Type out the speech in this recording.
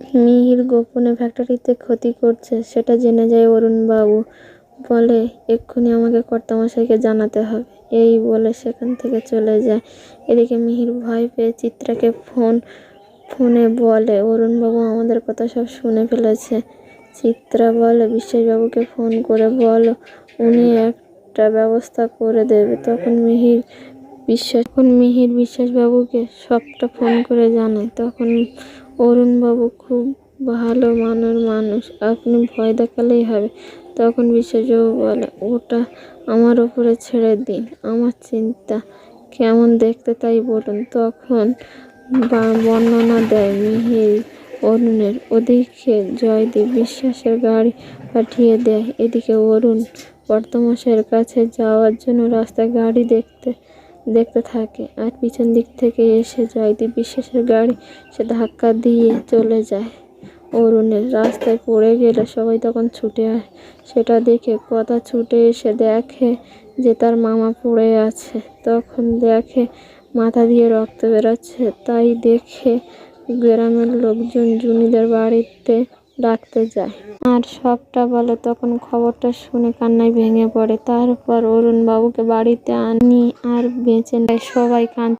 মিহির গোপনে ফ্যাক্টরিতে ক্ষতি করছে সেটা জেনে যায় অরুণবাবু। বলে, এক্ষুনি আমাকে কর্তামশাইকে জানাতে হবে। এই বলে সেখান থেকে চলে যায়। এদিকে মিহির ভয় পেয়ে চিত্রাকে ফোনে বলে, অরুণবাবু আমাদের কথা সব শুনে ফেলেছে। চিত্রা বলে, বিশ্বাসবাবুকে ফোন করে বলো, উনি একটা ব্যবস্থা করে দেবে। তখন মিহির বিশ্বাসবাবুকে সবটা ফোন করে জানায়। তখন অরুণবাবু খুব ভালো মনের মানুষ, আপনি ভয় দেখালেই হবে। তখন বিশ্বাসবাবু বলে, ওটা আমার ওপরে ছেড়ে দিন, আমার চিন্তা কেমন দেখতে তাই বলুন। তখন বর্ণনা দেয় মিহির অরুণের। ওদিকে জয়দীপ বিশ্বাসের গাড়ি পাঠিয়ে দেয়। এদিকে অরুণ কর্তামশাইয়ের কাছে যাওয়ার জন্য রাস্তায় গাড়ি দেখতে থাকে, আর পিছন দিক থেকে এসে জয়দীপ বিশ্বাসের গাড়ি সে ধাক্কা দিয়ে চলে যায়। অরুণের রাস্তায় পড়ে গেলে সবাই তখন ছুটে আসে। সেটা দেখে কথা ছুটে এসে দেখে যে তার মামা পড়ে আছে। তখন দেখে মাথা দিয়ে রক্ত বেরোচ্ছে। তাই দেখে গ্রামের লোকজন জুনিদের বাড়িতে ডাকতে যায় আর সবটা বলে। তখন খবরটা শুনে কান্নায় ভেঙে পড়ে। তারপর অরুণবাবুকে বাড়িতে আনি আর বেঁচে নেয়। সবাই কাঁদতে